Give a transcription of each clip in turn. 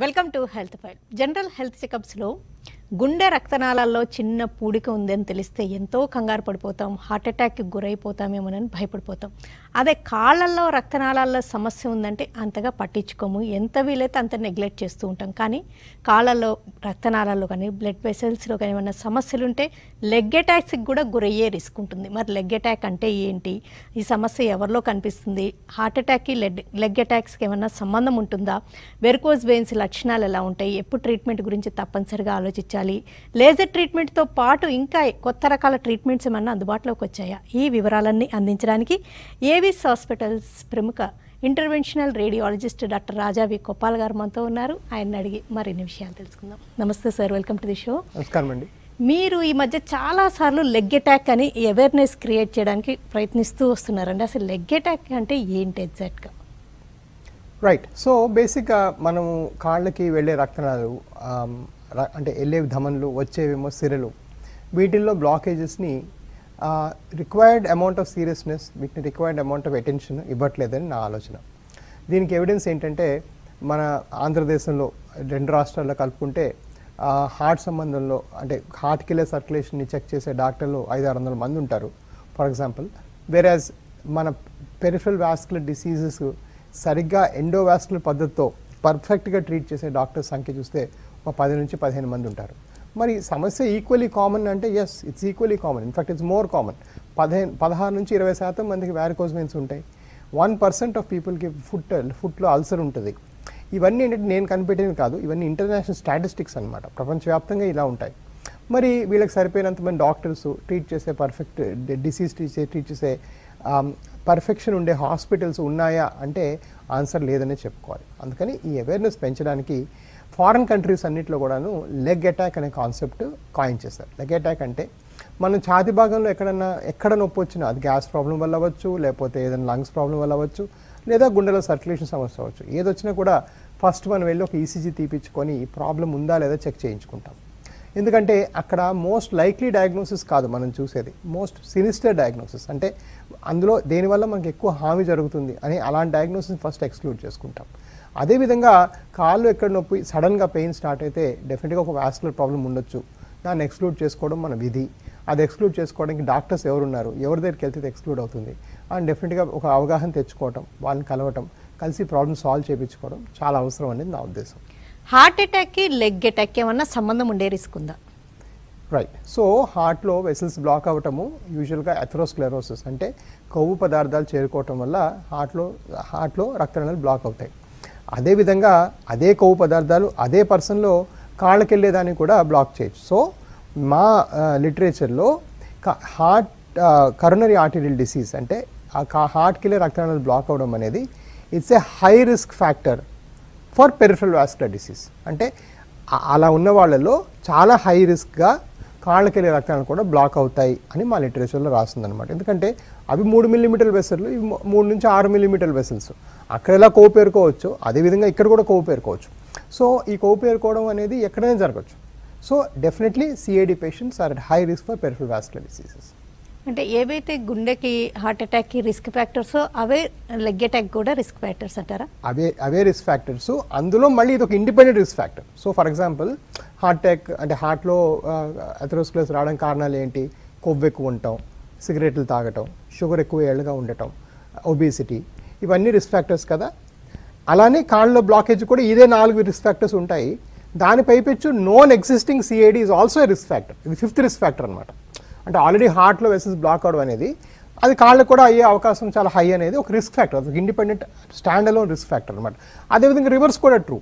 Welcome to health file. General health చెకప్స్లో గుండె రక్తనాళాల్లో చిన్న పూడిక ఉందని తెలిస్తే ఎంతో కంగారు పడిపోతాం, హార్ట్ అటాక్కి గురైపోతామేమోనని భయపడిపోతాం. అదే కాళ్ళల్లో రక్తనాళాల్లో సమస్య ఉందంటే అంతగా పట్టించుకోము, ఎంత వీలైతే అంత నెగ్లెక్ట్ చేస్తూ ఉంటాం. కానీ కాళ్ళల్లో రక్తనాళాల్లో కానీ బ్లడ్ వెసల్స్లో కానీ ఏమైనా సమస్యలు ఉంటే లెగ్ అటాక్స్కి కూడా గురయ్యే రిస్క్ ఉంటుంది. మరి లెగ్ అటాక్ అంటే ఏంటి, ఈ సమస్య ఎవరిలో కనిపిస్తుంది, హార్ట్ అటాక్కి లెగ్ అటాక్స్కి ఏమైనా సంబంధం ఉంటుందా, వెరికోజ్ వెయిన్స్ లక్షణాలు ఎలా ఉంటాయి, ఎప్పుడు ట్రీట్మెంట్ గురించి తప్పనిసరిగా ఆలోచించాలి, లేజర్ ట్రీట్మెంట్తో పాటు ఇంకా కొత్త రకాల ట్రీట్మెంట్స్ ఏమన్నా అందుబాటులోకి వచ్చాయా, ఈ వివరాలన్నీ అందించడానికి ఏవిస్ హాస్పిటల్స్ ప్రముఖ ఇంటర్వెన్షనల్ రేడియాలజిస్ట్ డాక్టర్ రాజా వి కొప్పాల్ గారు మనతో ఉన్నారు. ఆయన అడిగి మరిన్ని విషయాలు తెలుసుకుందాం. నమస్తే sir, welcome to the show. నమస్కారం అండి. మీరు ఈ మధ్య చాలాసార్లు లెగ్ అటాక్ అని అవేర్నెస్ క్రియేట్ చేయడానికి ప్రయత్నిస్తూ వస్తున్నారండి. అసలు లెగ్ అటాక్ అంటే ఏంటి ఎగ్జాక్ట్గా? రైట్. సో బేసిక్గా మనం కాళ్ళకి వెళ్ళే రక్తనాళాలు అంటే వెళ్ళే ధమనులు, వచ్చేవేమో సిరలు, వీటిల్లో బ్లాకేజెస్ని రిక్వైర్డ్ అమౌంట్ ఆఫ్ సీరియస్నెస్, వీటిని రిక్వైర్డ్ అమౌంట్ ఆఫ్ అటెన్షన్ ఇవ్వట్లేదని నా ఆలోచన. దీనికి ఎవిడెన్స్ ఏంటంటే మన ఆంధ్రదేశంలో 2 రాష్ట్రాల్లో కలుపుకుంటే హార్ట్ సంబంధంలో అంటే హార్ట్కి వెళ్ళే సర్క్యులేషన్ని చెక్ చేసే డాక్టర్లు 500-600 మంది ఉంటారు ఫర్ ఎగ్జాంపుల్. వేరాజ్ మన పెరిఫరల్ వాస్కులర్ డిసీజెస్ సరిగ్గా ఎండోవాస్కులర్ పద్ధతితో పర్ఫెక్ట్గా ట్రీట్ చేసే డాక్టర్స్ సంఖ్య చూస్తే ఒక 10-15 మంది ఉంటారు. మరి సమస్య ఈక్వల్లీ కామన్ అంటే yes, it's equally common. In fact it's more common. 16-20% మందికి వ్యారికోజ్ వెయిన్స్ ఉంటాయి. 1% ఆఫ్ పీపుల్కి ఫుట్లో అల్సర్ ఉంటుంది. ఇవన్నీ ఏంటంటే నేను కనిపెట్టేది కాదు, ఇవన్నీ ఇంటర్నేషనల్ స్టాటిస్టిక్స్ అనమాట. ప్రపంచవ్యాప్తంగా ఇలా ఉంటాయి. మరి వీళ్ళకి సరిపోయినంతమంది డాక్టర్స్ ట్రీట్ చేసే పర్ఫెక్ట్ డిసీజ్ ట్రీట్ చేసే పర్ఫెక్షన్ ఉండే హాస్పిటల్స్ ఉన్నాయా అంటే ఆన్సర్ లేదనే చెప్పుకోవాలి. అందుకని ఈ అవేర్నెస్ పెంచడానికి ఫారిన్ కంట్రీస్ అన్నింటిలో కూడాను లెగ్ అటాక్ అనే కాన్సెప్ట్ కాయిన్ చేశారు. లెగ్ అటాక్ అంటే మనం ఛాతి భాగంలో ఎక్కడ నొప్పి వచ్చినా, అది గ్యాస్ ప్రాబ్లం వల్ల అవ్వచ్చు, లేకపోతే ఏదైనా లంగ్స్ ప్రాబ్లం వల్ల అవ్వచ్చు, లేదా గుండెలో సర్క్యులేషన్ సమస్య అవ్వచ్చు. ఏదొచ్చినా కూడా ఫస్ట్ మనం వెళ్ళి ఒక ఈసీజీ తీపించుకొని ఈ ప్రాబ్లం ఉందా లేదా చెక్ చేయించుకుంటాం. ఎందుకంటే అక్కడ మోస్ట్ లైక్లీ డయాగ్నోసిస్ కాదు మనం చూసేది, మోస్ట్ సినిస్టర్ డయాగ్నోసిస్. అంటే అందులో దేనివల్ల మనకి ఎక్కువ హాని జరుగుతుంది అని అలాంటి డయాగ్నోసిస్ ఫస్ట్ ఎక్స్క్లూడ్ చేసుకుంటాం. అదేవిధంగా కాళ్ళు ఎక్కడ నొప్పి సడన్గా పెయిన్ స్టార్ట్ అయితే డెఫినెట్గా ఒక వాస్కులర్ ప్రాబ్లం ఉండొచ్చు, దాన్ని ఎక్స్క్లూడ్ చేసుకోవడం మన విధి. అది ఎక్స్క్లూడ్ చేసుకోవడానికి డాక్టర్స్ ఎవరున్నారు, ఎవరి దగ్గరికి వెళ్తే ఎక్స్క్లూడ్ అవుతుంది అండ్ డెఫినెట్గా ఒక అవగాహన తెచ్చుకోవటం, వాళ్ళని కలవటం, కలిసి ప్రాబ్లమ్ సాల్వ్ చేయించుకోవడం చాలా అవసరం అనేది నా ఉద్దేశం. హార్ట్ అటాక్కి లెగ్ అటాక్ ఏమన్నా సంబంధం ఉండే రిస్క్ ఉందా? రైట్. సో హార్ట్లో వెసల్స్ బ్లాక్ అవ్వటము యూజువల్గా అథెరోస్క్లెరోసిస్ అంటే కొవ్వు పదార్థాలు చేరుకోవటం వల్ల హార్ట్లో రక్తనాళాలు బ్లాక్ అవుతాయి. అదేవిధంగా అదే కొవ్వు పదార్థాలు అదే పర్సన్లో కాళ్ళకి వెళ్ళేదాన్ని కూడా బ్లాక్ చేయొచ్చు. సో మా లిటరేచర్లో కరోనరీ ఆర్టరీయల్ డిసీజ్ అంటే హార్ట్కి వెళ్ళే రక్తనాళాలు బ్లాక్ అవ్వడం అనేది it's a high risk factor for peripheral vascular disease. అంటే అలా ఉన్న వాళ్ళలో చాలా హై రిస్క్గా కాళ్ళకి వెళ్ళే రక్తనాళాలు కూడా బ్లాక్ అవుతాయి అని మా లిటరేచర్లో రాస్తుందన్నమాట. ఎందుకంటే అవి 3 మిల్లీమీటర్ వెసల్లు, ఇవి 3-6 మిల్లీమీటర్ వెసల్స్. అక్కడ ఎలా కొవ్వు పేరుకోవచ్చు, అదేవిధంగా ఇక్కడ కూడా కొవ్వు పేరుకోవచ్చు. సో ఈ కొవ్వు పేరుకోవడం అనేది ఎక్కడైనా జరగచ్చు. So definitely CAD patients are at high risk for peripheral vascular diseases. అంటే ఏవైతే గుండెకి హార్ట్ అటాక్కి రిస్క్ ఫ్యాక్టర్స్ అవే లెగ్ అటాక్ కూడా రిస్క్ ఫ్యాక్టర్స్ అంటారా? అవే రిస్క్ ఫ్యాక్టర్స్. అందులో మళ్ళీ ఇది ఒక independent risk factor. So for example heart attack అంటే హార్ట్లో అథెరోస్క్లెరోసిస్ రావడానికి కారణాలు ఏంటి? కొవ్వు ఎక్కువ ఉండటం, సిగరెట్లు తాగటం, షుగర్ ఎక్కువ ఏళ్ళగా ఉండటం, ఒబేసిటీ, ఇవన్నీ రిస్క్ ఫ్యాక్టర్స్ కదా. అలానే కాళ్ళలో బ్లాకేజ్ కూడా ఇదే 4 రిస్క్ ఫ్యాక్టర్స్ ఉంటాయి. దానిపై పెచ్చు non existing CAD is also a risk factor. ఇది 5th రిస్క్ ఫ్యాక్టర్ అనమాట. అంటే ఆల్రెడీ హార్ట్లో వెసల్స్ బ్లాక్ అవడం అనేది అది కాళ్ళకు కూడా అయ్యే అవకాశం చాలా హై అనేది ఒక రిస్క్ ఫ్యాక్టర్, అది independent stand alone risk factor అనమాట. అదేవిధంగా రివర్స్ కూడా ట్రూ.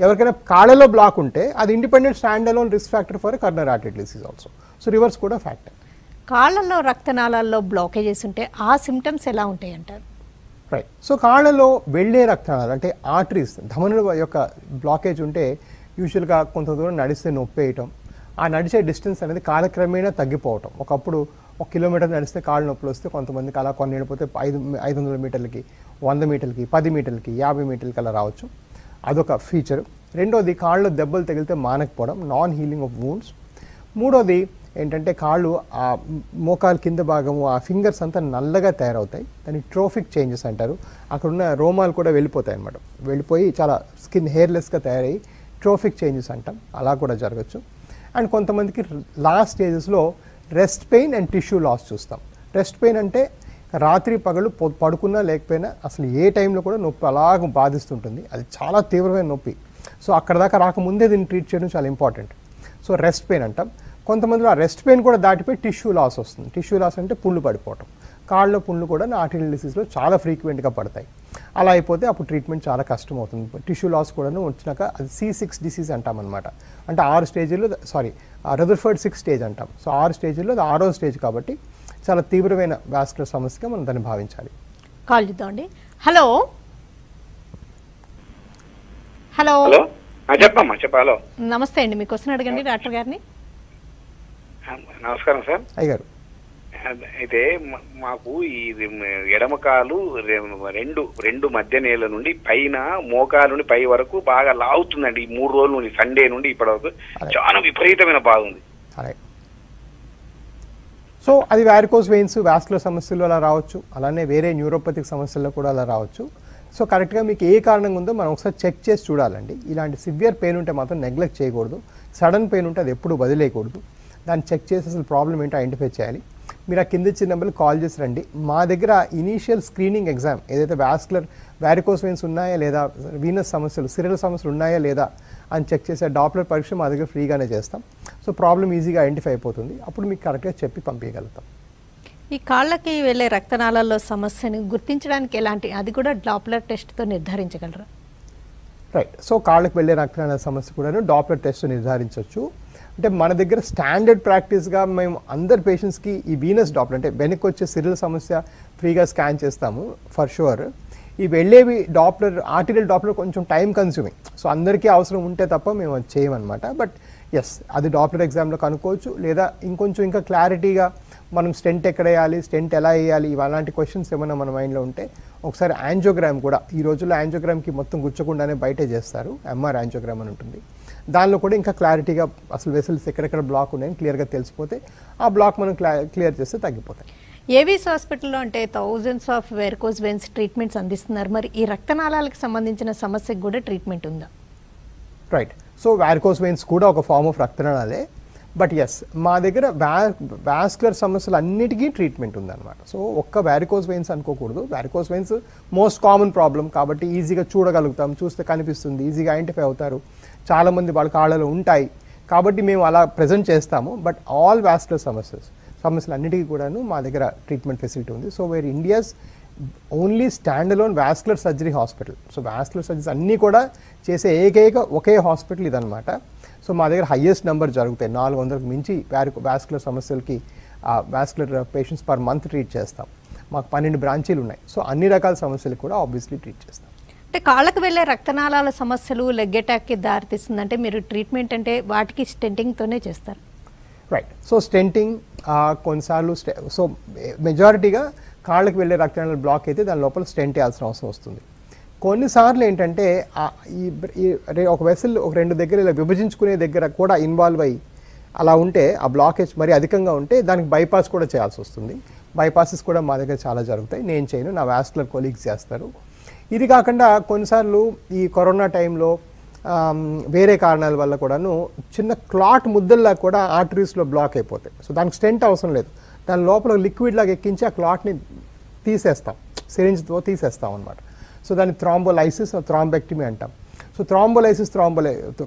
ఎవరికైనా కాళ్ళలో బ్లాక్ ఉంటే అది independent stand alone risk factor for coronary arterial disease also. So reverse కూడా ఫ్యాక్టర్. కాళ్ళల్లో రక్తనాళాల్లో బ్లాకేజెస్ ఉంటే ఆ సిమ్టమ్స్ ఎలా ఉంటాయి అంటారు? రైట్. సో కాళ్ళలో వెళ్ళే రక్తనాళాలు అంటే ఆర్టరీస్, ధమనుల యొక్క బ్లాకేజ్ ఉంటే యూజువల్గా కొంత దూరం నడిస్తే నొప్పి వేయటం, ఆ నడిచే డిస్టెన్స్ అనేది కాలక్రమేణా తగ్గిపోవటం. ఒకప్పుడు 1 కిలోమీటర్ నడిస్తే కాళ్ళు నొప్పులు వస్తే కొంతమందికి అలా కొన్ని వెళ్ళిపోతే 500 మీటర్లకి, 100 మీటర్లకి, 10 మీటర్లకి, 50 మీటర్లకి అలా రావచ్చు. అదొక ఫీచర్. రెండోది కాళ్ళు దెబ్బలు తగిలితే మానకపోవడం, నాన్ హీలింగ్ ఆఫ్ వూండ్స్. మూడోది ఏంటంటే కాళ్ళు ఆ మోకాలు కింద భాగము ఆ ఫింగర్స్ అంతా నల్లగా తయారవుతాయి, దాన్ని ట్రోఫిక్ చేంజెస్ అంటారు. అక్కడ ఉన్న రోమాలు కూడా వెళ్ళిపోతాయి అన్నమాట, వెళ్ళిపోయి చాలా స్కిన్ హెయిర్లెస్గా తయారయ్యి ట్రోఫిక్ చేంజెస్ అంటాం, అలా కూడా జరగచ్చు. అండ్ కొంతమందికి లాస్ట్ స్టేజెస్లో rest pain and tissue loss చూస్తాం. రెస్ట్ పెయిన్ అంటే రాత్రి పగలు పడుకున్నా లేకపోయినా అసలు ఏ టైంలో కూడా నొప్పి అలాగ బాధిస్తుంటుంది, అది చాలా తీవ్రమైన నొప్పి. సో అక్కడ దాకా రాకముందే దీన్ని ట్రీట్ చేయడం చాలా ఇంపార్టెంట్. సో రెస్ట్ పెయిన్ అంటాం. కొంతమందిలో ఆ రెస్ట్ పెయిన్ కూడా దాటిపోయి టిష్యూ లాస్ వస్తుంది. టిష్యూ లాస్ అంటే పుండ్లు పడిపోవటం, కాళ్ళలో పుండ్లు కూడా ఆర్టిరియల్ డిసీజ్లో చాలా ఫ్రీక్వెంట్గా పడతాయి. అలా అయిపోతే అప్పుడు ట్రీట్మెంట్ చాలా కష్టం అవుతుంది. టిష్యూ లాస్ కూడా వచ్చినాక అది C6 డిసీజ్ అంటాం అనమాట. అంటే 6 స్టేజ్లో రదర్ఫర్డ్ 6 స్టేజ్ అంటాం. సో 6 స్టేజ్లో అది 6వ స్టేజ్ కాబట్టి చాలా తీవ్రమైన వాస్కులర్ సమస్యగా మనం దాన్ని భావించాలి. కాల్ చేద్దామండి. హలో హలో చెప్పమ్మా హలో. నమస్తే అండి, మీ క్వశ్చన్ అడగండి డాక్టర్ గారిని. నమస్కారం సార్. అయ్యారు అయితే మాకు ఈ ఎడమ కాలు రెండు మధ్య నేల నుండి పైన మోకాలు నుండి పై వరకు బాగా లాగుతుందండి. ఈ 3 రోజుల నుండి సండే నుండి ఇప్పటి వరకు చాలా విపరీతమైన బాగుంది. సో అది వారికోస్ వెయిన్స్ వాస్కులర్ సమస్యలు అలా రావచ్చు, అలానే వేరే న్యూరోపతిక్ సమస్యల్లో కూడా అలా రావచ్చు. సో కరెక్ట్గా మీకు ఏ కారణంగా ఉందో మనం ఒకసారి చెక్ చేసి చూడాలండి. ఇలాంటి సివియర్ పెయిన్ ఉంటే మాత్రం నెగ్లెక్ట్ చేయకూడదు. సడన్ పెయిన్ ఉంటే అది ఎప్పుడు వదిలేయకూడదు. దాన్ని చెక్ చేసి అసలు ప్రాబ్లం ఏంటో ఐడెంటిఫై చేయాలి. మీరు ఆ కింద ఇచ్చిన నెంబర్కి కాల్ చేసి రండి. మా దగ్గర ఇనీషియల్ స్క్రీనింగ్ ఎగ్జామ్ ఏదైతే వారికోస్ వెయిన్స్ ఉన్నాయా లేదా, వీనస్ సమస్యలు సిరల్ సమస్యలు ఉన్నాయా లేదా అని చెక్ చేసే డాప్లర్ పరీక్ష మా దగ్గర ఫ్రీగానే చేస్తాం. సో ప్రాబ్లం ఈజీగా ఐడెంటిఫై అయిపోతుంది. అప్పుడు మీకు కరెక్ట్గా చెప్పి పంపించగలుగుతాం. ఈ కాళ్ళకి వెళ్ళే రక్తనాళాల్లో సమస్యని గుర్తించడానికి ఎలాంటి, అది కూడా డాప్లర్ టెస్ట్తో నిర్ధారించగలరా? రైట్. సో కాళ్ళకి వెళ్ళే రక్తనాళాల సమస్య కూడా డాప్లర్ టెస్ట్ నిర్ధారించవచ్చు. అంటే మన దగ్గర స్టాండర్డ్ ప్రాక్టీస్గా మేము అందరి పేషెంట్స్కి ఈ వీనస్ డాప్లర్ అంటే వెనక్కి వచ్చే సిరల్ సమస్య ఫ్రీగా స్కాన్ చేస్తాము ఫర్ షూర్. ఈ వెళ్ళేవి డాప్లర్ ఆర్టీరియల్ డాప్లర్ కొంచెం టైం కన్స్యూమింగ్, సో అందరికీ అవసరం ఉంటే తప్ప మేము అది చేయమన్నమాట. బట్ ఎస్, అది డాప్లర్ ఎగ్జామ్లో కనుక్కోవచ్చు. లేదా ఇంకా క్లారిటీగా మనం స్టెంట్ ఎక్కడ వేయాలి, స్టెంట్ ఎలా వేయాలి, అలాంటి క్వశ్చన్స్ ఏమైనా మన మైండ్లో ఉంటే ఒకసారి యాంజియోగ్రామ్ కూడా, ఈ రోజుల్లో యాంజియోగ్రామ్కి మొత్తం గుచ్చకుండానే బయటే చేస్తారు, ఎంఆర్ యాంజియోగ్రామ్ అని ఉంటుంది. దానిలో కూడా ఇంకా క్లారిటీగా అసలు వెసల్స్ ఎక్కడెక్కడ బ్లాక్ ఉన్నాయని క్లియర్గా తెలిసిపోతే ఆ బ్లాక్ మనం క్లియర్ చేస్తే తగ్గిపోతాయి. ఏవిస్ హాస్పిటల్లో అంటే thousands of varicose veins treatments అందిస్తున్నారు. మరి ఈ రక్తనాళాలకు సంబంధించిన సమస్యకు కూడా ట్రీట్మెంట్ ఉందా? రైట్. సో వారికోస్ వెయిన్స్ కూడా ఒక ఫార్మ్ ఆఫ్ రక్తనాళాలే. బట్ ఎస్, మా దగ్గర వాస్కులర్ సమస్యలు అన్నిటికీ ట్రీట్మెంట్ ఉందన్నమాట. సో ఒక్క వారికోస్ వెయిన్స్ అనుకోకూడదు. Varicose veins most common problem కాబట్టి ఈజీగా చూడగలుగుతాం, చూస్తే కనిపిస్తుంది, ఈజీగా ఐడెంటిఫై అవుతారు. చాలామంది వాళ్ళ కాళ్ళలో ఉంటాయి కాబట్టి మేము అలా ప్రజెంట్ చేస్తాము. బట్ ఆల్ వాస్కులర్ సమస్యలు అన్నిటికీ కూడాను మా దగ్గర ట్రీట్మెంట్ ఫెసిలిటీ ఉంది. So where India's only stand alone vascular surgery hospital. So vascular surgeries అన్నీ కూడా చేసే ఒకే హాస్పిటల్ ఇదనమాట. సో మా దగ్గర హయ్యెస్ట్ నెంబర్ జరుగుతాయి, 400కు మించి వాస్కులర్ సమస్యలకి vascular patients per month treat చేస్తాం. మాకు 12 బ్రాంచీలు ఉన్నాయి. సో అన్ని రకాల సమస్యలు కూడా ఆబ్వియస్లీ ట్రీట్ చేస్తాం. అంటే కాళ్ళకు వెళ్ళే రక్తనాళాల సమస్యలు లెగ్ అటాక్కి దారితీస్తుంది అంటే మీరు ట్రీట్మెంట్ అంటే వాటికి స్టెంటింగ్తోనే చేస్తారు? రైట్. సో స్టెంటింగ్ కొన్నిసార్లు సో మెజారిటీగా కాళ్ళకి వెళ్ళే రక్తనాళాల బ్లాక్ అయితే దాని లోపల స్టెంట్ వేయాల్సిన అవసరం వస్తుంది. కొన్నిసార్లు ఏంటంటే ఒక వెసల్ ఒక 2 దగ్గర ఇలా విభజించుకునే దగ్గర కూడా ఇన్వాల్వ్ అయ్యి అలా ఉంటే ఆ బ్లాకేజ్ మరి అధికంగా ఉంటే దానికి బైపాస్ కూడా చేయాల్సి వస్తుంది. బైపాసెస్ కూడా మా దగ్గర చాలా జరుగుతాయి. నేను చేయను, నా వాస్కులర్ కొలీగ్స్ చేస్తారు. ఇది కాకుండా కొన్నిసార్లు ఈ కరోనా టైంలో వేరే కారణాల వల్ల కూడాను చిన్న క్లాట్ ముద్దల్లా కూడా ఆర్టరీస్లో బ్లాక్ అయిపోతాయి. సో దానికి స్టెంట్ అవసరం లేదు, దాని లోపల లిక్విడ్ లాగా ఎక్కించి ఆ క్లాట్ని తీసేస్తాం, సిరింజ్తో తీసేస్తాం అనమాట. సో దాన్ని థ్రాంబోలైసిస్ థ్రాంబెక్టమీ అంటాం. సో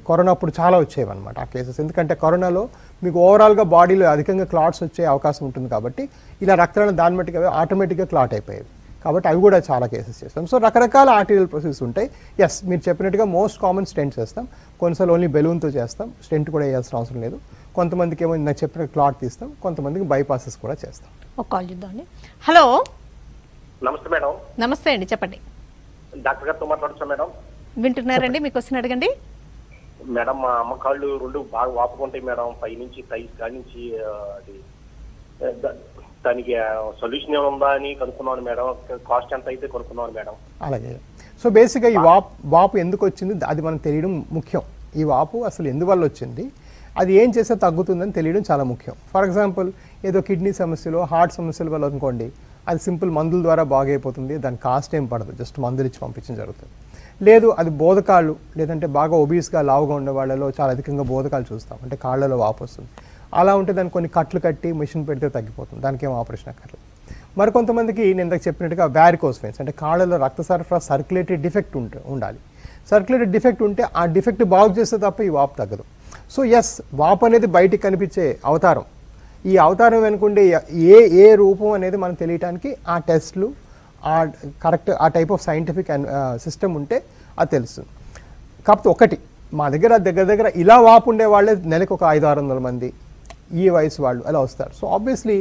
కరోనా అప్పుడు చాలా వచ్చేవన్నమాట ఆ కేసెస్. ఎందుకంటే కరోనాలో మీకు ఓవరాల్గా బాడీలో అధికంగా క్లాట్స్ వచ్చే అవకాశం ఉంటుంది కాబట్టి ఇలా రక్తనాళాలు దాని మట్టిగా ఆటోమేటిక్గా క్లాట్ అయిపోయేవి కాబట్టి అవి కూడా చాలా కేసెస్ చేస్తాం. సో రకరకాల ఆర్టీరియల్ ప్రాసెస్ ఉంటాయి. ఎస్, మీరు చెప్పినట్టుగా మోస్ట్ కామన్ స్టెంట్ చేస్తాం. కొన్నిసార్లు ఓన్లీ బెలూన్తో చేస్తాం, స్టెంట్ కూడా వేయాల్సిన అవసరం లేదు. కొంతమందికి ఏమో నాకు చెప్పిన క్లాట్ తీస్తాం, కొంతమందికి బైపాసెస్ కూడా చేస్తాం. ఒక కాల్ చూద్దామండి. హలో. నమస్తే మేడం. నమస్తే అండి, చెప్పండి. డాక్టర్ గారితో మాట్లాడుతున్నా మేడం. వింటున్నారండి, మీకు క్వశ్చన్ అడగండి. మేడం, మా అమ్మ కాళ్ళు 2 బాగా వాపుకుంటాయి మేడం, పై నుంచి థైస్ కాడి నుంచి. అది దానికి సొల్యూషన్ ఏముందా అని కనుక్కున్నాను మేడం. కాస్ట్ ఎంత అయితే కనుక్కున్నాను మేడం. అలాగే. సో బేసిక్గా ఈ వాపు ఎందుకు వచ్చింది అది మనకు తెలియడం ముఖ్యం. ఈ వాపు అసలు ఎందువల్ల వచ్చింది, అది ఏం చేస్తే తగ్గుతుందని తెలియడం చాలా ముఖ్యం. ఫర్ ఎగ్జాంపుల్ ఏదో కిడ్నీ సమస్యలు, హార్ట్ సమస్యల వల్ల అనుకోండి, అది సింపుల్ మందుల ద్వారా బాగైపోతుంది, దాని కాస్ట్ ఏం పడదు, జస్ట్ మందులు ఇచ్చి పంపించడం జరుగుతుంది. లేదు అది బోధకాళ్ళు, లేదంటే బాగా ఒబీస్గా లావుగా ఉండే వాళ్ళలో చాలా అధికంగా బోధకాలు చూస్తాం, అంటే కాళ్ళలో వాపు వస్తుంది. అలా ఉంటే దానికి కొన్ని కట్లు కట్టి మిషన్ పెడితే తగ్గిపోతుంది, దానికి ఏం ఆపరేషన్ అక్కర్లేదు. మరికొంతమందికి నేను ఇందాక చెప్పినట్టుగా వ్యారికోస్ వెయిన్స్, అంటే కాళ్ళలో రక్త సరఫరా సర్క్యులేటరీ డిఫెక్ట్ ఉండాలి. సర్క్యులేటరీ డిఫెక్ట్ ఉంటే ఆ డిఫెక్ట్ బాగు చేస్తే తప్ప ఈ వాపు తగ్గదు. సో ఎస్, వాపు అనేది బయటికి కనిపించే అవతారం. ఈ అవతారం వెనుకుండే ఏ రూపం అనేది మనం తెలియటానికి ఆ టెస్ట్లు, ఆ కరెక్ట్ ఆ టైప్ ఆఫ్ సైంటిఫిక్ సిస్టమ్ ఉంటే అది తెలుస్తుంది. కాకపోతే ఒకటి, మా దగ్గర ఇలా వాపు ఉండే వాళ్ళే నెలకు ఒక 500-600 మంది ఈ వయసు వాళ్ళు అలా వస్తారు. సో ఆబ్వియస్లీ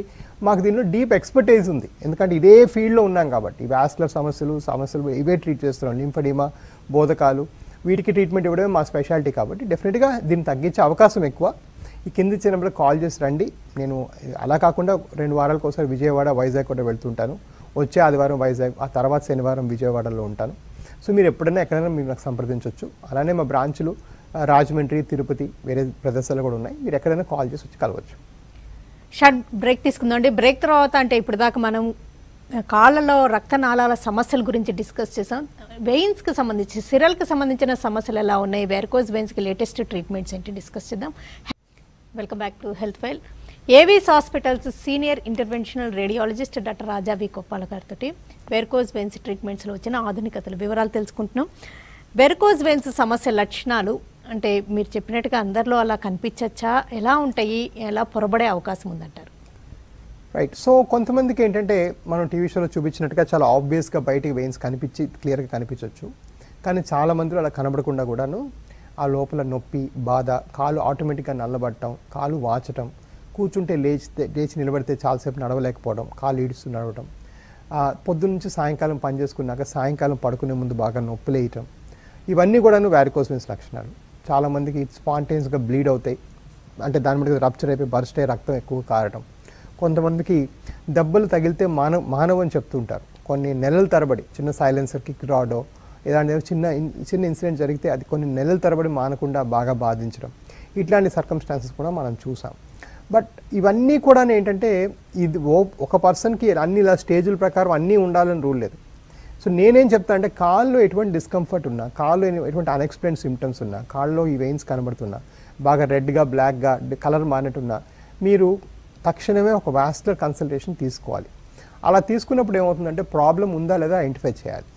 మాకు దీనిలో డీప్ ఎక్స్పర్టైజ్ ఉంది, ఎందుకంటే ఇదే ఫీల్డ్లో ఉన్నాం కాబట్టి. వాస్కులర్ సమస్యలు ఇవే ట్రీట్ చేస్తున్నాం, లింఫెడిమా, బోధకాలు, వీటికి ట్రీట్మెంట్ ఇవ్వడమే మా స్పెషాలిటీ. కాబట్టి డెఫినెట్గా దీన్ని తగ్గించే అవకాశం ఎక్కువ. ఈ కింది చిన్నప్పుడు కాల్ చేసి రండి. నేను అలా కాకుండా 2 వారాలకు ఒకసారి విజయవాడ, వైజాగ్ కూడా వెళ్తుంటాను. వచ్చే ఆదివారం వైజాగ్, ఆ తర్వాత శనివారం విజయవాడలో ఉంటాను. సో మీరు ఎక్కడైనా మీరు నాకు సంప్రదించవచ్చు. అలానే మా బ్రాంచ్లు రాజమండ్రి, తిరుపతి, వేరే ప్రదేశాలు కూడా ఉన్నాయి. మీరు ఎక్కడైనా కాల్ చేసి వచ్చి కలవచ్చు. షార్ట్ బ్రేక్ తీసుకుందామండి. బ్రేక్ తర్వాత అంటే ఇప్పుడు దాకా మనం కాళ్ళలో రక్తనాళాల సమస్యల గురించి డిస్కస్ చేసాం. వెయిన్స్కి సంబంధించి, సిరల్కి సంబంధించిన సమస్యలు ఎలా ఉన్నాయి, వెరికోజ్ వెయిన్స్కి లేటెస్ట్ ట్రీట్మెంట్స్ ఏంటి డిస్కస్ చేద్దాం. Welcome back to health file. Avis hospitals senior interventional radiologist doctor Raja V Koppala గారితో వెరికోజ్ వెయిన్స్ ట్రీట్మెంట్స్లో వచ్చిన ఆధునికతలు వివరాలు తెలుసుకుంటున్నాం. వెరికోజ్ వెయిన్స్ సమస్య లక్షణాలు అంటే మీరు చెప్పినట్టుగా అందరిలో అలా కనిపించచ్చా, ఎలా ఉంటాయి, ఎలా పొరబడే అవకాశం ఉందంటారు? రైట్. సో కొంతమందికి ఏంటంటే మనం టీవీ షోలో చూపించినట్టుగా చాలా ఆబ్వియస్గా బయటికి వెయిన్స్ కనిపించి క్లియర్గా కనిపించవచ్చు. కానీ చాలా మందిలో అలా కనబడకుండా కూడాను ఆ లోపల నొప్పి, బాధ, కాలు ఆటోమేటిక్గా నల్లబడటం, కాలు వాచటం, కూర్చుంటే లేచి నిలబడితే చాలాసేపు నడవలేకపోవడం, కాలు ఈడుస్తూ నడవటం, పొద్దున్నుంచి సాయంకాలం పని చేసుకున్నాక సాయంకాలం పడుకునే ముందు బాగా నొప్పి లేయటం, ఇవన్నీ కూడాను వారికోస్ వెయిన్స్ లక్షణాలు. చాలామందికి స్పాంటేనియస్గా బ్లీడ్ అవుతాయి, అంటే దాని మీద రప్చర్ అయిపోయి బర్స్ట్ అయ్యి రక్తం ఎక్కువ కారటం. కొంతమందికి దెబ్బలు తగిలితే మానవం చెప్తుంటారు. కొన్ని నెలల తరబడి చిన్న సైలెన్సర్, కిక్ రాడో ఇలాంటి చిన్న ఇన్సిడెంట్ జరిగితే అది కొన్ని నెలల తరబడి మానకుండా బాగా బాధించడం, ఇట్లాంటి సర్కమ్స్టాన్సెస్ కూడా మనం చూసాం. బట్ ఇవన్నీ కూడా ఏంటంటే ఇది ఒక పర్సన్కి అన్ని ఇలా స్టేజుల ప్రకారం అన్నీ ఉండాలని రూల్ లేదు. సో నేనేం చెప్తా అంటే కాల్లో ఎటువంటి డిస్కంఫర్ట్ ఉన్నా, కాల్లో ఎటువంటి అన్ఎక్స్ప్లెయిన్ సిమ్టమ్స్ ఉన్నా, కాల్లో ఈ వెయిన్స్ కనబడుతున్నా, బాగా రెడ్గా బ్లాక్గా కలర్ మారినట్టున్నా, మీరు తక్షణమే ఒక వాస్కులర్ కన్సల్టేషన్ తీసుకోవాలి. అలా తీసుకున్నప్పుడు ఏమవుతుందంటే ప్రాబ్లం ఉందా లేదా ఐడెంటిఫై చేయాలి.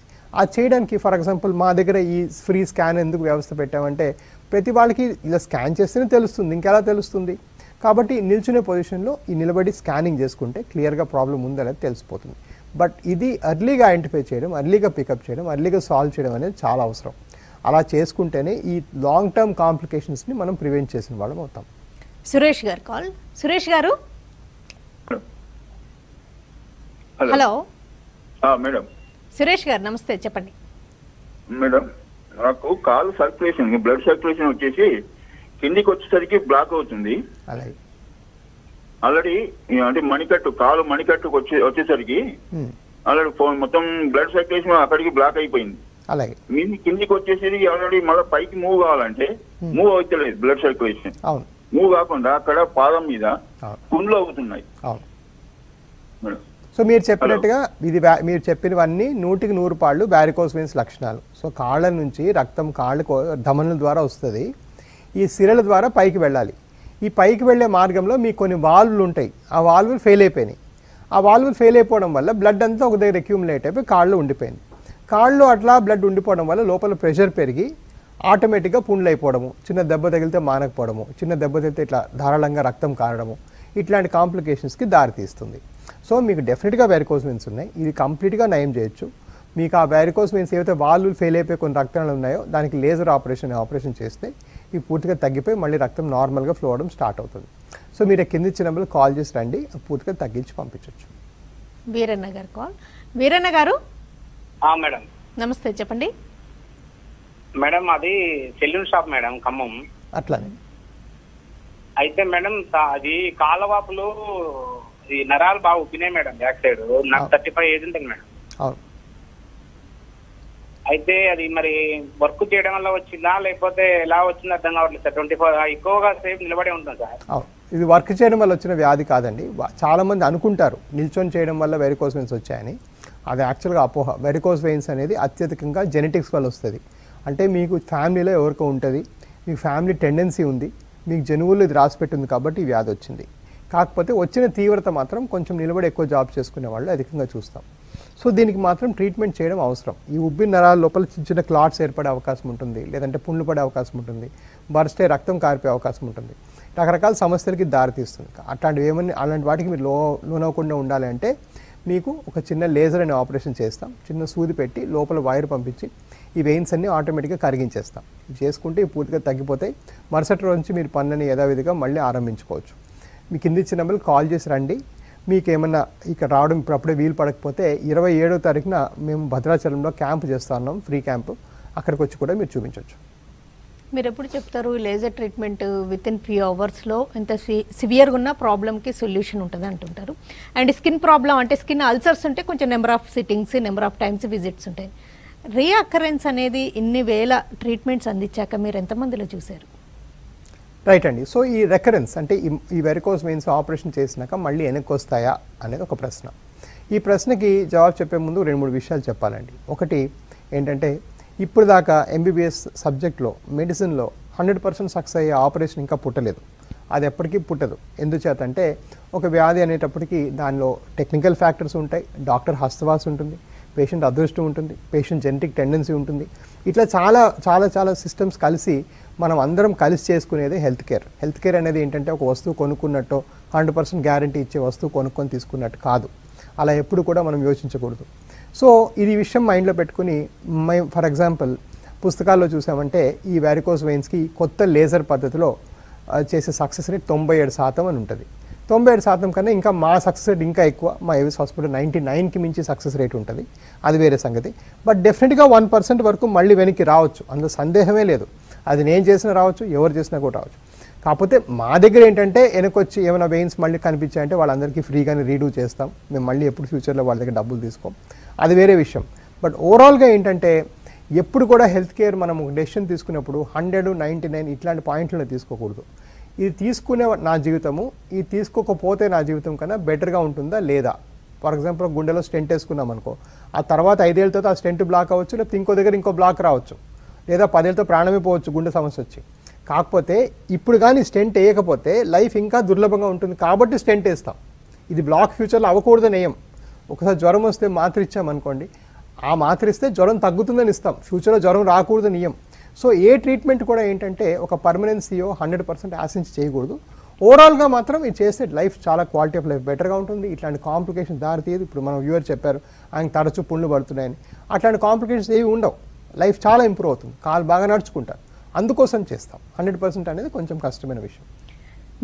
అది చేయడానికి ఫర్ ఎగ్జాంపుల్ మా దగ్గర ఈ ఫ్రీ స్కాన్ ఎందుకు వ్యవస్థ పెట్టామంటే ప్రతి వాళ్ళకి ఇలా స్కాన్ చేస్తేనే తెలుస్తుంది, ఇంకెలా తెలుస్తుంది. కాబట్టి నిల్చునే పొజిషన్లో ఈ నిలబడి స్కానింగ్ చేసుకుంటే క్లియర్గా ప్రాబ్లం ఉందా లేదా తెలిసిపోతుంది. బట్ ఇది అర్లీగా ఐడెంటిఫై చేయడం, అర్లీగా పికప్ చేయడం, అర్లీగా సాల్వ్ చేయడం అనేది చాలా అవసరం. అలా చేసుకుంటేనే ఈ లాంగ్ టర్మ్ కాంప్లికేషన్స్ని మనం ప్రివెంట్ చేసిన వాళ్ళం అవుతాం. సురేష్ గారు కాల్. సురేష్ గారు హలో. మేడం. సురేష్ గారు నమస్తే, చెప్పండి. మేడం, నాకు కాలు సర్క్యులేషన్, బ్లడ్ సర్క్యులేషన్ వచ్చేసి కిందికి వచ్చేసరికి బ్లాక్ అవుతుంది. అలాగే ఆల్రెడీ అంటే కాలు మణికట్టుకు వచ్చేసరికి ఆల్రెడీ మొత్తం బ్లడ్ సర్క్యులేషన్ అక్కడికి బ్లాక్ అయిపోయింది. అలాగే కిందికి వచ్చేసరికి ఆల్రెడీ మళ్ళీ పైకి మూవ్ కావాలంటే మూవ్ అవుతలేదు. బ్లడ్ సర్క్యులేషన్ మూవ్ కాకుండా అక్కడ పాదం మీద పుండ్లు అవుతున్నాయి. సో మీరు చెప్పినట్టుగా మీరు చెప్పినవన్నీ 100% పాళ్ళు వారికోస్ వెయిన్స్ లక్షణాలు. సో కాళ్ళ నుంచి రక్తం ధమనుల ద్వారా వస్తుంది, ఈ సిరల ద్వారా పైకి వెళ్ళాలి. ఈ పైకి వెళ్ళే మార్గంలో మీకు కొన్ని వాల్వులు ఉంటాయి, ఆ వాల్వులు ఫెయిల్ అయిపోయినాయి. ఆ వాల్వులు ఫెయిల్ అయిపోవడం వల్ల బ్లడ్ అంతా ఒక దగ్గర అక్యూములేట్ అయిపోయి కాళ్ళు ఉండిపోయింది. కాళ్ళు అట్లా బ్లడ్ ఉండిపోవడం వల్ల లోపల ప్రెషర్ పెరిగి ఆటోమేటిక్గా పుండ్లు అయిపోవడము, చిన్న దెబ్బ తగిలితే మానకపోవడము, చిన్న దెబ్బ తగిలితే ఇట్లా ధారాళంగా రక్తం కారడము, ఇట్లాంటి కాంప్లికేషన్స్కి దారితీస్తుంది. సో మీకు డెఫినెట్గా వారికోస్ వెయిన్స్ ఉన్నాయి, ఇది కంప్లీట్గా నయం చేయొచ్చు. మీకు ఆ వారికోస్ వెయిన్స్ ఏవైతే వాల్వులు ఫెయిల్ అయిపోయి కొన్ని రక్తాలు ఉన్నాయో దానికి లేజర్ ఆపరేషన్ చేస్తే ఇవి పూర్తిగా తగ్గిపోయి మళ్ళీ రక్తం నార్మల్గా ఫ్లో అవడం స్టార్ట్ అవుతుంది. సో మీరు కింద ఇచ్చిన నెంబర్కి కాల్ చేసి రండి, పూర్తిగా తగ్గించి పంపించవచ్చు. వీరన్న గారు కాల్. వీరన్న గారు మేడం నమస్తే, చెప్పండి. మేడం అది సెల్యూన్ షాప్ మేడం, ఖమ్మం. అట్లానే అయితే మేడం అది కాళ్ళవాపులు ఈ నరాలు బాగా ఉప్పినాయి మేడం, బ్యాక్ సైడ్. నాకు 35 ఏజ్ ఉంటుంది మేడం. అయితే అది మరి వర్క్ చేయడం వల్ల వచ్చిందా లేకపోతే ఎలా వచ్చింది అర్థం కావట్లేదు సార్. 24 ఎక్కువగా సేపు నిలబడి ఉంటుంది సార్. ఇది వర్క్ చేయడం వల్ల వచ్చిన వ్యాధి కాదండి. చాలా మంది అనుకుంటారు నిల్చొని చేయడం వల్ల వారికోస్ వెయిన్స్ వచ్చాయని. అది యాక్చువల్గా అపోహ. వెరికోస్ వెయిన్స్ అనేది అత్యధికంగా జెనెటిక్స్ వల్ల వస్తుంది. అంటే మీకు ఫ్యామిలీలో ఎవరికో ఉంటుంది, మీకు ఫ్యామిలీ టెండెన్సీ ఉంది, మీకు జనువుల్లో ఇది రాసిపెట్టింది కాబట్టి ఈ వ్యాధి వచ్చింది. కాకపోతే వచ్చిన తీవ్రత మాత్రం కొంచెం నిలబడి ఎక్కువ జాబ్ చేసుకునే వాళ్ళు అధికంగా చూస్తాం. సో దీనికి మాత్రం ట్రీట్మెంట్ చేయడం అవసరం. ఈ ఉబ్బిన నరాల లోపల చిన్న చిన్న క్లాట్స్ ఏర్పడే అవకాశం ఉంటుంది, లేదంటే పుండ్లు పడే అవకాశం ఉంటుంది, బర్స్ట్ అయ్యి రక్తం కారిపోయే అవకాశం ఉంటుంది. రకరకాల సమస్యలకి దారితీస్తుంది. అలాంటి వాటికి మీరు లోనవ్వకుండా ఉండాలి అంటే మీకు ఒక చిన్న లేజర్ అనే ఆపరేషన్ చేస్తాం. చిన్న సూది పెట్టి లోపల వైర్ పంపించి ఈ వెయిన్స్ అన్ని ఆటోమేటిక్గా కరిగించేస్తాం. ఇది చేసుకుంటే పూర్తిగా తగ్గిపోతాయి. మరుసటి రోజు నుంచి మీరు పనులని యథావిధిగా మళ్ళీ ఆరంభించుకోవచ్చు. మీ కింద ఇచ్చిన నెంబర్కి కాల్ చేసి రండి. మీకు ఏమన్నా ఇక్కడ రావడం ఇప్పుడు అప్పుడే వీలు పడకపోతే 27వ తారీఖున మేము భద్రాచలంలో క్యాంప్ చేస్తా ఉన్నాం, ఫ్రీ క్యాంపు. అక్కడికి వచ్చి కూడా మీరు చూపించవచ్చు. మీరు ఎప్పుడు చెప్తారు laser treatment with in few అవర్స్లో ఎంత సివియర్గా ఉన్న ప్రాబ్లమ్కి సొల్యూషన్ ఉంటుంది అంటుంటారు. అండ్ స్కిన్ ప్రాబ్లం అంటే స్కిన్ అల్సర్స్ ఉంటే కొంచెం number of sittings, number of times visits ఉంటాయి. రీఅకరెన్స్ అనేది ఇన్ని వేల ట్రీట్మెంట్స్ అందించాక మీరు ఎంతమందిలో చూశారు? రైట్ అండి. సో ఈ రెకరెన్స్ అంటే ఈ వెరికోస్ వెయిన్స్ ఆపరేషన్ చేసినాక మళ్ళీ వెనక్కి వస్తాయా అనేది ఒక ప్రశ్న. ఈ ప్రశ్నకి జవాబు చెప్పే ముందు 2-3 విషయాలు చెప్పాలండి. ఒకటి ఏంటంటే ఇప్పుడు దాకా ఎంబీబీఎస్ సబ్జెక్ట్లో మెడిసిన్లో 100% సక్సెస్ అయ్యే ఆపరేషన్ ఇంకా పుట్టలేదు. అది ఎప్పటికీ పుట్టదు. ఎందుచేత అంటే ఒక వ్యాధి అనేటప్పటికీ దానిలో టెక్నికల్ ఫ్యాక్టర్స్ ఉంటాయి, డాక్టర్ హస్తవాసి ఉంటుంది, పేషెంట్ అదృష్టం ఉంటుంది, పేషెంట్ జెనెటిక్ టెండెన్సీ ఉంటుంది. ఇట్లా చాలా చాలా చాలా సిస్టమ్స్ కలిసి మనం అందరం కలిసి చేసుకునేది హెల్త్ కేర్. హెల్త్ కేర్ అనేది ఏంటంటే ఒక వస్తువు కొనుక్కున్నట్టు 100% గ్యారంటీ ఇచ్చే వస్తువు కొనుక్కొని తీసుకున్నట్టు కాదు. అలా ఎప్పుడు కూడా మనం యోచించకూడదు. సో ఇది విషయం మైండ్లో పెట్టుకుని మేము ఫర్ ఎగ్జాంపుల్ పుస్తకాల్లో చూసామంటే ఈ వారికోస్ వెయిన్స్కి కొత్త లేజర్ పద్ధతిలో చేసే సక్సెస్ రేట్ 97% అని ఉంటుంది. 97% కన్నా ఇంకా మా సక్సెస్ రేట్ ఇంకా ఎక్కువ. మా ఏవిస్ హాస్పిటల్ 99కి మించి సక్సెస్ రేట్ ఉంటుంది. అది వేరే సంగతి. బట్ డెఫినెట్గా 1% వరకు మళ్ళీ వెనక్కి రావచ్చు, అందులో సందేహమే లేదు. అది నేను చేసినా రావచ్చు, ఎవరు చేసినా కూడా రావచ్చు. కాకపోతే మా దగ్గర ఏంటంటే వెనకొచ్చి ఏమైనా వెయిన్స్ మళ్ళీ కనిపించాయంటే వాళ్ళందరికీ ఫ్రీగానే రీడూ చేస్తాం. మేము మళ్ళీ ఎప్పుడు ఫ్యూచర్లో వాళ్ళ దగ్గర డబ్బులు తీసుకోం, అది వేరే విషయం. బట్ ఓవరాల్గా ఏంటంటే ఎప్పుడు కూడా హెల్త్ కేర్ మనం డెసిషన్ తీసుకున్నప్పుడు 100, 99 ఇట్లాంటి పాయింట్లను తీసుకోకూడదు. ఇది తీసుకునే నా జీవితము, ఇది తీసుకోకపోతే నా జీవితం కన్నా బెటర్గా ఉంటుందా లేదా. ఫర్ ఎగ్జాంపుల్ గుండెలో స్టెంట్ వేసుకున్నాం అనుకో, ఆ తర్వాత 5 ఏళ్ళతో ఆ స్టెంట్ బ్లాక్ అవ్వచ్చు, లేకపోతే ఇంకో దగ్గర ఇంకో బ్లాక్ రావచ్చు, లేదా 10 ఏళ్ళతో ప్రాణమే పోవచ్చు గుండె సమస్య వచ్చి. కాకపోతే ఇప్పుడు కానీ స్టెంట్ వేయకపోతే లైఫ్ ఇంకా దుర్లభంగా ఉంటుంది కాబట్టి స్టెంట్ వేస్తాం. ఇది బ్లాక్ ఫ్యూచర్లో అవ్వకూడదని ఏం. ఒకసారి జ్వరం వస్తే మాత్ర ఇచ్చామనుకోండి, ఆ మాత్ర ఇస్తే జ్వరం తగ్గుతుందని ఇస్తాం, ఫ్యూచర్లో జ్వరం రాకూడదని నియం. సో ఏ ట్రీట్మెంట్ కూడా ఏంటంటే ఒక పర్మనెన్సీయో 100% ఆశించి చేయకూడదు. ఓవరాల్గా మాత్రం ఇది చేస్తే లైఫ్ చాలా క్వాలిటీ ఆఫ్ లైఫ్ బెటర్గా ఉంటుంది. ఇట్లాంటి కాంప్లికేషన్స్ దారితీయదు. ఇప్పుడు మనం వ్యూవర్ చెప్పారు ఆయన తరచు పుండ్లు పడుతున్నాయని, అట్లాంటి కాంప్లికేషన్స్ ఏవి ఉండవు. లైఫ్ చాలా ఇంప్రూవ్ అవుతుంది, కాలు బాగా నడుచుకుంటారు. అందుకోసం చేస్తాం. 100% అనేది కొంచెం కష్టమైన విషయం.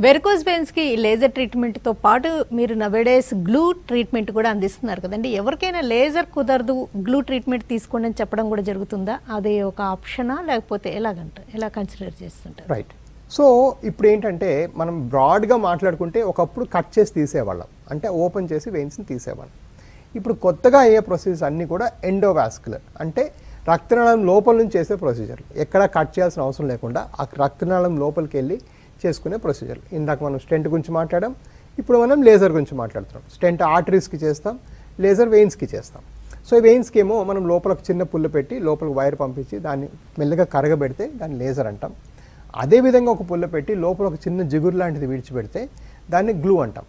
వెరికోస్ వెయిన్స్కి లేజర్ ట్రీట్మెంట్తో పాటు మీరు నవేడేస్ గ్లూ ట్రీట్మెంట్ కూడా అందిస్తున్నారు కదండి. ఎవరికైనా లేజర్ కుదరదు గ్లూ ట్రీట్మెంట్ తీసుకోండి అని చెప్పడం కూడా జరుగుతుందా? అది ఒక ఆప్షనా లేకపోతే ఎలా కన్సిడర్ చేస్తుంటారు? రైట్. సో ఇప్పుడు ఏంటంటే మనం బ్రాడ్గా మాట్లాడుకుంటే ఒకప్పుడు కట్ చేసి తీసేవాళ్ళం, అంటే ఓపెన్ చేసి వెయిన్స్ని తీసేవాళ్ళం. ఇప్పుడు కొత్తగా అయ్యే ప్రొసీజర్స్ అన్నీ కూడా ఎండోవాస్కులర్, అంటే రక్తనాళం లోపల నుంచి చేసే ప్రొసీజర్. ఎక్కడ కట్ చేయాల్సిన అవసరం లేకుండా ఆ రక్తనాళం లోపలికి వెళ్ళి చేసుకునే ప్రొసీజర్. ఇందాక మనం స్టెంట్ గురించి మాట్లాడాం, ఇప్పుడు మనం లేజర్ గురించి మాట్లాడుతున్నాం. స్టెంట్ ఆర్టరీస్కి చేస్తాం, లేజర్ వెయిన్స్కి చేస్తాం. సో ఈ వెయిన్స్కి ఏమో మనం లోపలికి చిన్న పుల్ల పెట్టి లోపలికి వైర్ పంపించి దాన్ని మెల్లగా కరగబెడితే దాన్ని లేజర్ అంటాం. అదేవిధంగా ఒక పుల్ల పెట్టి లోపల ఒక చిన్న జిగురు లాంటిది విడిచిపెడితే దాన్ని గ్లూ అంటాం.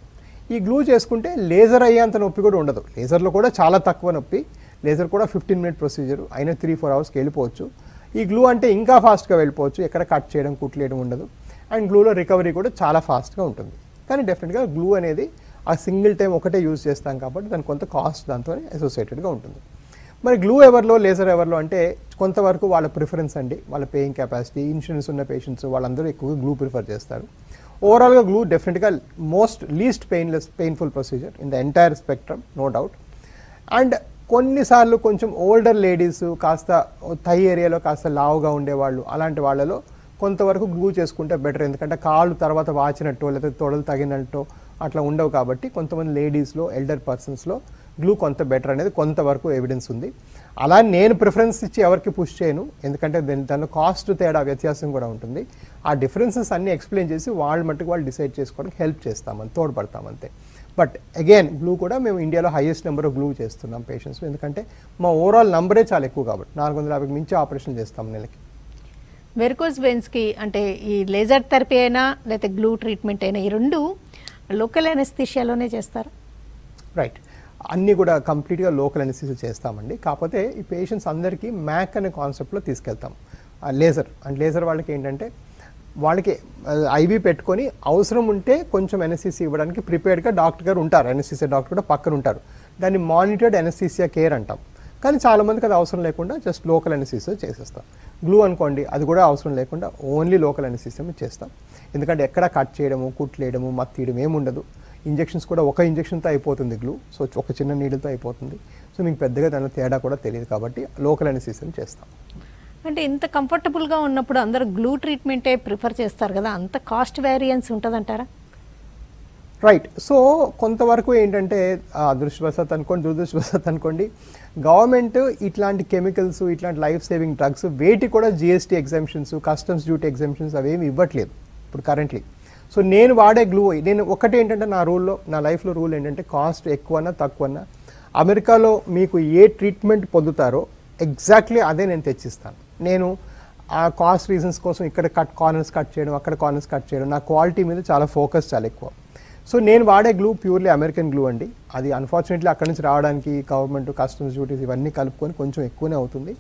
ఈ గ్లూ చేసుకుంటే లేజర్ అయ్యేంత నొప్పి కూడా ఉండదు. లేజర్లో కూడా చాలా తక్కువ నొప్పి. లేజర్ కూడా 15 మినిట్ ప్రొసీజర్, అయినా 3-4 అవర్స్కి వెళ్ళిపోవచ్చు. ఈ గ్లూ అంటే ఇంకా ఫాస్ట్గా వెళ్ళిపోవచ్చు, ఎక్కడ కట్ చేయడం కుట్లేయడం ఉండదు. అండ్ గ్లూలో రికవరీ కూడా చాలా ఫాస్ట్గా ఉంటుంది. కానీ డెఫినెట్గా గ్లూ అనేది ఆ సింగిల్ టైం ఒకటే యూజ్ చేస్తాం కాబట్టి దానికి కొంత కాస్ట్ దాంతో అసోసియేటెడ్గా ఉంటుంది. మరి గ్లూ ఎవరిలో లేజర్ ఎవరిలో అంటే కొంతవరకు వాళ్ళ ప్రిఫరెన్స్ అండి, వాళ్ళ పేయింగ్ కెపాసిటీ, ఇన్సూరెన్స్ ఉన్న పేషెంట్స్ వాళ్ళందరూ ఎక్కువగా గ్లూ ప్రిఫర్ చేస్తారు. ఓవరాల్గా గ్లూ డెఫినెట్గా least painful procedure in the entire spectrum, no doubt. And కొన్నిసార్లు కొంచెం ఓల్డర్ లేడీస్, కాస్త థై ఏరియాలో కాస్త లావుగా ఉండేవాళ్ళు, అలాంటి వాళ్ళలో కొంతవరకు గ్లూ చేసుకుంటే బెటర్. ఎందుకంటే కాళ్ళు తర్వాత వాచినట్టు లేకపోతే తొడలు తగినట్టు అట్లా ఉండవు కాబట్టి కొంతమంది లేడీస్లో, ఎల్డర్ పర్సన్స్లో గ్లూ కొంత బెటర్ అనేది కొంతవరకు ఎవిడెన్స్ ఉంది. అలా నేను ప్రిఫరెన్స్ ఇచ్చి ఎవరికి పుష్ చేయను, ఎందుకంటే దానిలో కాస్ట్ తేడా వ్యత్యాసం కూడా ఉంటుంది. ఆ డిఫరెన్సెస్ అన్నీ ఎక్స్ప్లెయిన్ చేసి వాళ్ళ మట్టుకు వాళ్ళు డిసైడ్ చేసుకోవడానికి హెల్ప్ చేస్తామని, తోడ్పడతామంతే. బట్ అగైన్ గ్లూ కూడా మేము ఇండియాలో హైయెస్ట్ నెంబర్ ఆఫ్ గ్లూ చేస్తున్నాం పేషెంట్స్, ఎందుకంటే మా ఓవరాల్ నంబరే చాలా ఎక్కువ కాబట్టి 450 మించి ఆపరేషన్ చేస్తాం నెలకి. వెరికోస్ వెయిన్స్కి అంటే ఈ లేజర్ థెరపీ అయినా లేకపోతే గ్లూ ట్రీట్మెంట్ అయినా ఈ రెండు లోకల్ ఎనస్థీషియాలోనే చేస్తారు? రైట్, అన్నీ కూడా కంప్లీట్గా లోకల్ ఎనస్థీషియా చేస్తామండి. కాకపోతే ఈ పేషెంట్స్ అందరికీ మ్యాక్ అనే కాన్సెప్ట్లో తీసుకెళ్తాం. లేజర్ అండ్ లేజర్ వాళ్ళకి ఏంటంటే వాళ్ళకి ఐవీ పెట్టుకొని అవసరం ఉంటే కొంచెం ఎనస్థీసియా ఇవ్వడానికి ప్రిపేర్డ్గా డాక్టర్ గారు ఉంటారు, ఎనస్థీసియా డాక్టర్ కూడా పక్కన ఉంటారు. దాన్ని మానిటర్డ్ ఎనస్థీసియా కేర్ అంటాం. కానీ చాలామందికి అది అవసరం లేకుండా జస్ట్ లోకల్ ఎనస్థీసియా చేసేస్తాం. గ్లూ అనుకోండి, అది కూడా అవసరం లేకుండా ఓన్లీ లోకల్ ఎనస్థీసియా చేస్తాం. ఎందుకంటే ఎక్కడ కట్ చేయడము, కుట్లేయడము, మత్తు తీయడం ఏముండదు. ఇంజెక్షన్స్ కూడా ఒక ఇంజెక్షన్తో అయిపోతుంది గ్లూ, సో ఒక చిన్న నీడిల్తో అయిపోతుంది. సో మీకు పెద్దగా దాని తేడా కూడా తెలియదు కాబట్టి లోకల్ ఎనస్థీసియా చేస్తాం. అంటే ఇంత కంఫర్టబుల్గా ఉన్నప్పుడు అందరూ గ్లూ ట్రీట్మెంటే ప్రిఫర్ చేస్తారు కదా, అంత కాస్ట్ వేరియన్స్ ఉంటుందంటారా? రైట్, సో కొంతవరకు ఏంటంటే అదృష్టవశాత్ అనుకోండి, దురదృష్టవశాత్ అనుకోండి, గవర్నమెంట్ ఇట్లాంటి కెమికల్స్, ఇట్లాంటి లైఫ్ సేవింగ్ డ్రగ్స్ వేటి కూడా GST exemptions, customs duty exemptions అవేమి ఇవ్వట్లేదు ఇప్పుడు కరెంట్లీ. సో నేను వాడే గ్లూ, నేను ఒకటి ఏంటంటే నా లైఫ్లో రూల్ ఏంటంటే కాస్ట్ ఎక్కువన్నా తక్కువన్నా అమెరికాలో మీకు ఏ ట్రీట్మెంట్ పొందుతారో ఎగ్జాక్ట్లీ అదే నేను తెచ్చిస్తాను. నేను ఆ కాస్ట్ రీజన్స్ కోసం ఇక్కడ కార్నర్స్ కట్ చేయడం, అక్కడ కార్నర్స్ కట్ చేయడం, నా క్వాలిటీ మీద చాలా ఫోకస్ చాలా ఎక్కువ. సో నేను వాడే గ్లూ ప్యూర్లీ అమెరికన్ గ్లూ అండి. అది అన్ఫార్చునేట్లీ అక్కడి నుంచి రావడానికి గవర్నమెంట్ కస్టమ్స్ డ్యూటీస్ ఇవన్నీ కలుపుకొని కొంచెం ఎక్కువనే అవుతుంది.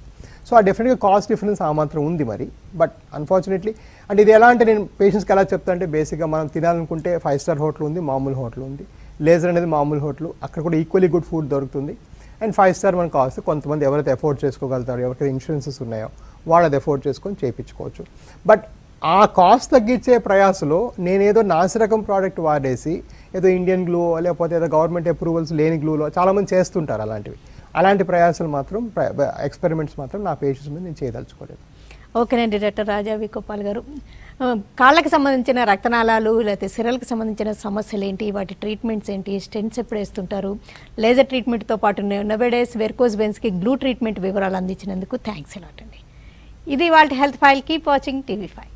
సో ఆ డెఫినెట్గా కాస్ట్ డిఫరెన్స్ ఆ మాత్రం ఉంది మరి. బట్ అన్ఫార్చునేట్లీ అంటే ఇది ఎలా అంటే నేను పేషెంట్స్కి ఎలా చెప్తా అంటే బేసిక్గా మనం తినాలనుకుంటే 5 స్టార్ హోటల్ ఉంది, మామూలు హోటల్ ఉంది. లేజర్ అనేది మామూలు హోటల్, అక్కడ కూడా ఈక్వల్లీ గుడ్ ఫుడ్ దొరుకుతుంది. అండ్ 5 స్టార్ మనకు కావాల్సి కొంతమంది ఎవరైతే ఎఫోర్డ్ చేసుకోగలుగుతారో, ఎవరికైతే ఇన్సూరెన్సెస్ ఉన్నాయో వాళ్ళు అది ఎఫోర్డ్ చేసుకొని చేయించుకోవచ్చు. బట్ ఆ కాస్ట్ తగ్గించే ప్రయాసలో నేనేదో నాసిరకం ప్రోడక్ట్ వాడేసి ఏదో ఇండియన్ గ్లూ లేకపోతే ఏదో గవర్నమెంట్ అప్రూవల్స్ లేని గ్లూలో చాలామంది చేస్తుంటారు అలాంటి ప్రయాసాలు మాత్రం ఎక్స్పెరిమెంట్స్ మాత్రం నా పేషెంట్స్ మీద నేను చేయదలుచుకోలేదు. ఓకేనండి డాక్టర్ రాజా వి గోపాల్ గారు, కాళ్ళకి సంబంధించిన రక్తనాళాలు లేకపోతే సిరలకు సంబంధించిన సమస్యలు ఏంటి, వాటి ట్రీట్మెంట్స్ ఏంటి, స్టెంట్స్ ఎప్పుడు వేస్తుంటారు, లేజర్ ట్రీట్మెంట్తో పాటు నవేడేస్ వెరికోస్ వెయిన్స్కి గ్లూ ట్రీట్మెంట్ వివరాలు అందించినందుకు థ్యాంక్స్ అలాట్ అండి. ఇది వాళ్ళ health file. Keep watching TV5.